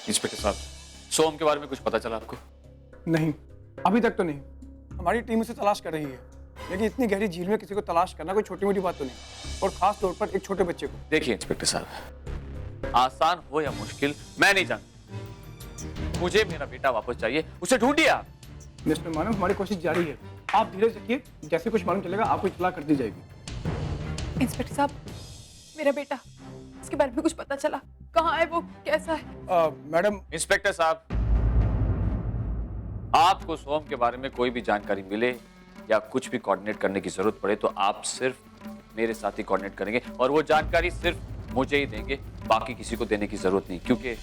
Inspector साहब, सोम के बारे में कुछ पता चला आपको? नहीं, अभी तक तो नहीं। हमारी टीम उसे तलाश कर रही है, लेकिन इतनी गहरी झील में किसी को तलाश करना कोई छोटी मोटी बात तो नहीं, और खास तौर पर एक छोटे बच्चे को। देखिए इंस्पेक्टर साहब, आसान हो या मुश्किल मैं नहीं जानता, मुझे मेरा बेटा वापस चाहिए, उसे ढूंढिए आप। मिस्टर मानव, हमारी कोशिश जारी है, आप धीरज रखिए, जैसे कुछ मालूम चलेगा आपको इत्तला कर दी जाएगी। इंस्पेक्टर साहब, मेरा बेटा, इसके बारे में कुछ पता चला? कहाँ है वो, कैसा है? मैडम। इंस्पेक्टर साहब, आपको सोम के बारे में कोई भी जानकारी मिले या कुछ भी कोऑर्डिनेट करने की जरूरत पड़े तो आप सिर्फ मेरे साथ ही कोऑर्डिनेट करेंगे, और वो जानकारी सिर्फ मुझे ही देंगे, बाकी किसी को देने की जरूरत नहीं, क्योंकि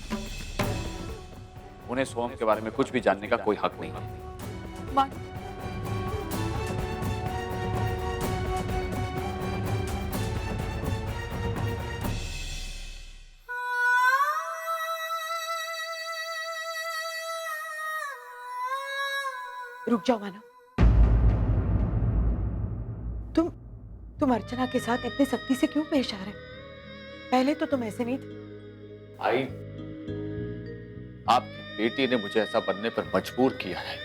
उन्हें सोम के बारे में कुछ भी जानने का कोई हक नहीं है। रुक जाओ मानव, तुम अर्चना के साथ इतनी सख्ती से क्यों पेश आ रहे? पहले तो तुम ऐसे नहीं थे। आई, आपकी बेटी ने मुझे ऐसा बनने पर मजबूर किया है।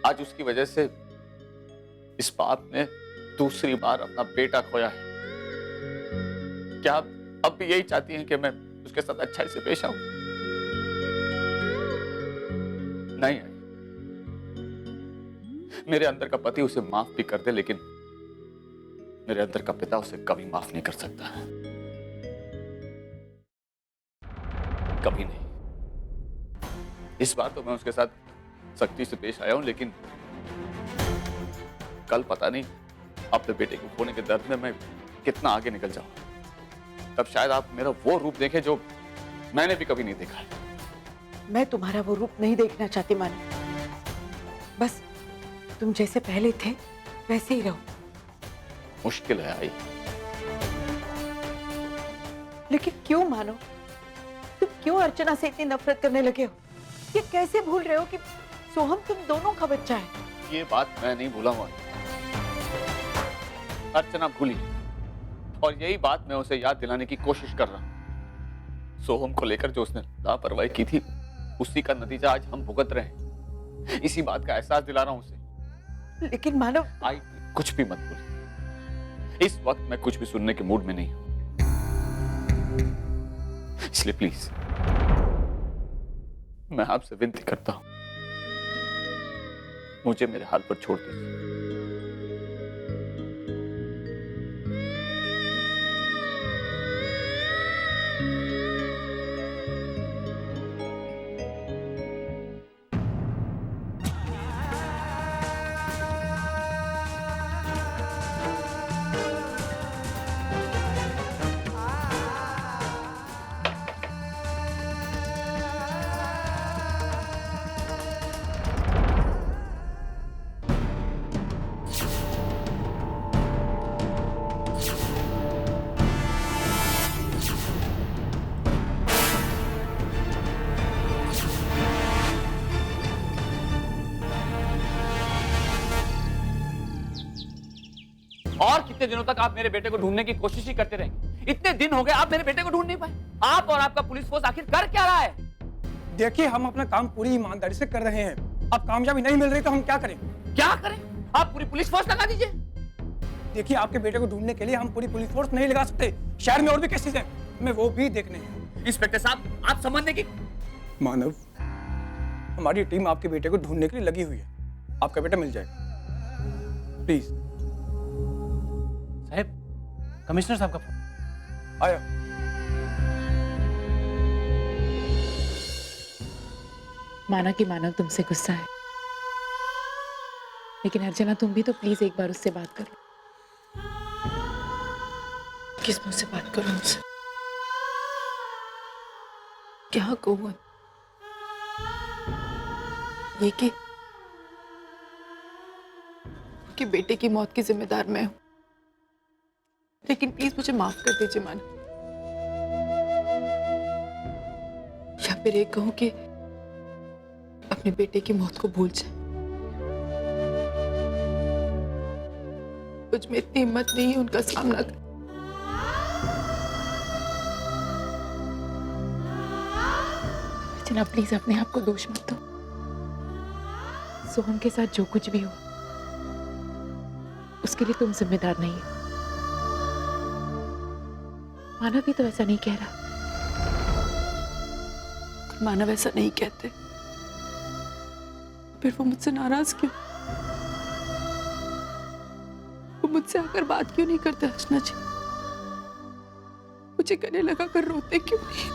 आज उसकी वजह से इस बाप ने दूसरी बार अपना बेटा खोया है। क्या आप अब भी यही चाहती हैं कि मैं उसके साथ अच्छाई से पेश आऊं? नहीं आई, मेरे अंदर का पति उसे माफ भी कर दे, लेकिन मेरे अंदर का पिता उसे कभी माफ नहीं कर सकता, कभी नहीं। इस बार तो मैं उसके साथ सख्ती से पेश आया हूं, लेकिन कल पता नहीं अपने बेटे को खोने के दर्द में मैं कितना आगे निकल जाऊं। तब शायद आप मेरा वो रूप देखें जो मैंने भी कभी नहीं देखा है। मैं तुम्हारा वो रूप नहीं देखना चाहती मानव, बस तुम जैसे पहले थे वैसे ही रहो। मुश्किल है आई। लेकिन क्यों मानो, तुम क्यों अर्चना से इतनी नफरत करने लगे हो? ये कैसे भूल रहे हो कि सोहम तुम दोनों का बच्चा है? ये बात मैं नहीं भूला हुआ, अर्चना भूली, और यही बात मैं उसे याद दिलाने की कोशिश कर रहा हूं। सोहम को लेकर जो उसने लापरवाही की थी, उसी का नतीजा आज हम भुगत रहे हैं। इसी बात का एहसास दिला रहा हूं उसे। लेकिन मानव, आई, कुछ भी मत बोलिए, इस वक्त मैं कुछ भी सुनने के मूड में नहीं हूं, इसलिए प्लीज मैं आपसे विनती करता हूं, मुझे मेरे हाल पर छोड़ दीजिए। और कितने दिनों तक आप मेरे बेटे को ढूंढने की कोशिश ही करते रहेंगे? इतने दिन हो गए आप मेरे बेटे को ढूंढ नहीं पाए। आप और आपका पुलिस फोर्स आखिर कर क्या रहा है? देखिए, हम अपना काम पूरी ईमानदारी से कर रहे हैं, अब कामयाबी नहीं मिल रही तो हम क्या करें? क्या करें? आप पूरी पुलिस फोर्स लगा दीजिए। देखिए, आपके बेटे को ढूंढने के लिए हम पूरी पुलिस फोर्स नहीं लगा सकते, शहर में और भी केसेस हैं, हमें वो भी देखने हैं। इंस्पेक्टर साहब, आप समझने की। मानव, हमारी टीम आपके बेटे को ढूंढने के लिए लगी हुई है, आपका बेटा मिल जाएगा, प्लीज। साहब, कमिश्नर साहब का फोन आया। माना कि मानव तुमसे गुस्सा है, लेकिन अर्चना तुम भी तो प्लीज एक बार उससे बात करो। किस मुंह से बात करूं उनसे? क्या कहूं? ये कि बेटे की मौत की जिम्मेदार मैं हूं, लेकिन प्लीज मुझे माफ कर दीजिए मानव। या फिर एक कहूं कि अपने बेटे की मौत को भूल जाए। मुझ में इतनी हिम्मत नहीं है उनका सामना कर। अर्चना प्लीज अपने आप को दोष मत दो। सोहम के साथ जो कुछ भी हो उसके लिए तुम जिम्मेदार नहीं हो। मानव भी तो ऐसा नहीं कह रहा। मानव ऐसा नहीं कहते फिर वो मुझसे नाराज क्यों? वो मुझसे आकर बात क्यों नहीं करते अर्चना जी? मुझे गले लगा कर रोते क्यों नहीं?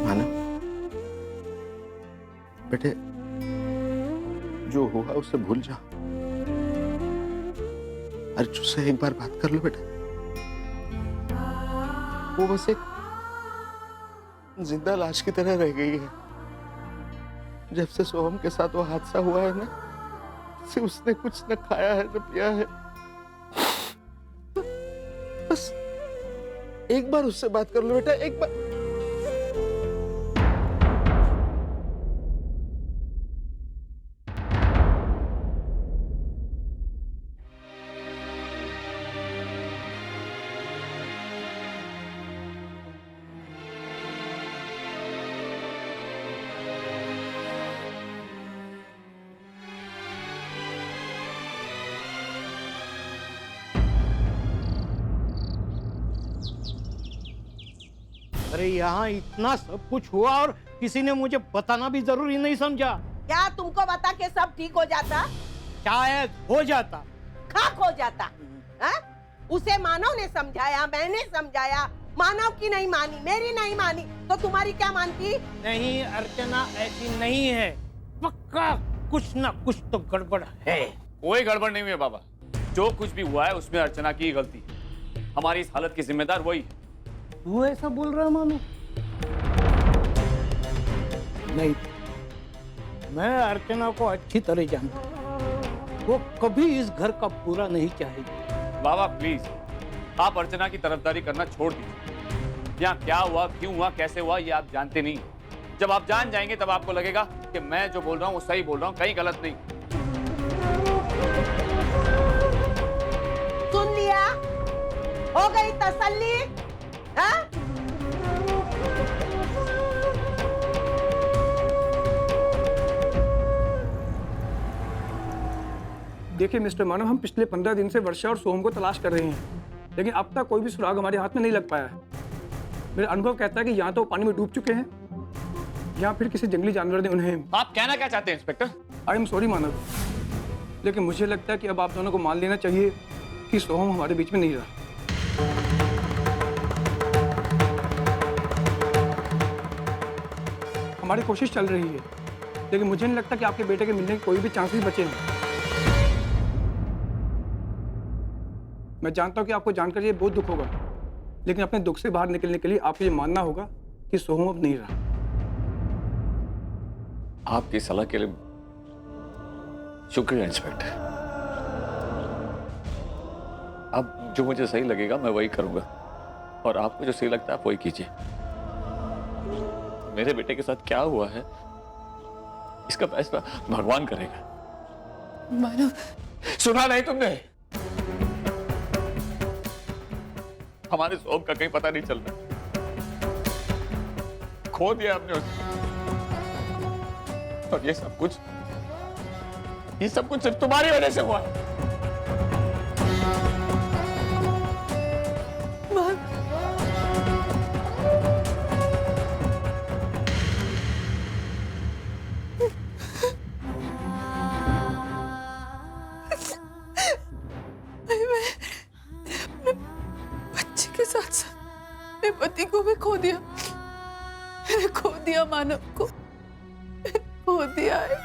मानव, बेटे जो हुआ उसे भूल जा। अर्जुन से एक बार बात कर लो बेटा। वो बस एक जिंदा लाश की तरह रह गई है। जब से सोहम के साथ वो हादसा हुआ है ना, से उसने कुछ न खाया है न पिया है। बस एक बार उससे बात कर लो बेटा, एक बार। अरे यहाँ इतना सब कुछ हुआ और किसी ने मुझे बताना भी जरूरी नहीं समझा। क्या तुमको बता के सब ठीक हो जाता? शायद हो जाता। खाक हो जाता। उसे मानव ने समझाया, मैंने समझाया, मानव की नहीं मानी, मेरी नहीं मानी, तो तुम्हारी क्या मानती? नहीं अर्चना ऐसी नहीं है, पक्का कुछ ना कुछ तो गड़बड़ है। कोई गड़बड़ नहीं हुई है बाबा। जो कुछ भी हुआ है उसमें अर्चना की गलती है। हमारी इस हालत की जिम्मेदार वही है। तू ऐसा बोल रहा है मानो? नहीं, मैं अर्चना को अच्छी तरह जानता हूँ। वो कभी इस घर का बुरा नहीं चाहेगी। बाबा प्लीज, आप अर्चना की तरफदारी करना छोड़ दीजिए। यहाँ क्या हुआ, क्यों हुआ, कैसे हुआ, ये आप जानते नहीं। जब आप जान जाएंगे तब आपको लगेगा कि मैं जो बोल रहा हूँ वो सही बोल रहा हूँ, कहीं गलत नहीं। सुन लिया? हो गई तसल्ली? हाँ? देखिए मिस्टर मानव, हम पिछले 15 दिन से वर्षा और सोहम को तलाश कर रहे हैं, लेकिन अब तक कोई भी सुराग हमारे हाथ में नहीं लग पाया है। मेरा अनुभव कहता है कि या तो पानी में डूब चुके हैं या फिर किसी जंगली जानवर ने उन्हें। आप कहना क्या चाहते हैं इंस्पेक्टर? आई एम सॉरी मानव, लेकिन मुझे लगता है कि अब आप दोनों को मान लेना चाहिए कि सोहम हमारे बीच में नहीं रहा। हमारी कोशिश चल रही है, लेकिन मुझे नहीं लगता कि आपके बेटे के मिलने के कोई भी चांसेस बचे हैं। मैं जानता हूं कि आपको जानकर ये बहुत दुख होगा, लेकिन अपने दुख से बाहर निकलने के लिए आपको ये मानना होगा कि सोहम अब नहीं रहा। आपकी सलाह के लिए शुक्रिया इंस्पेक्टर। अब जो मुझे सही लगेगा मैं वही करूंगा, और आपको जो सही लगता है आप वही कीजिए। मेरे बेटे के साथ क्या हुआ है इसका फैसला भगवान करेगा। मानव, सुना नहीं तुमने? हमारे सोम का कहीं पता नहीं चल रहा, खो दिया आपने उसको। और ये सब कुछ सिर्फ तुम्हारी वजह से हुआ। बच्चे के साथ साथ मेरे पति को भी खो दिया। मैंने खो दिया, मानव को खो दिया है।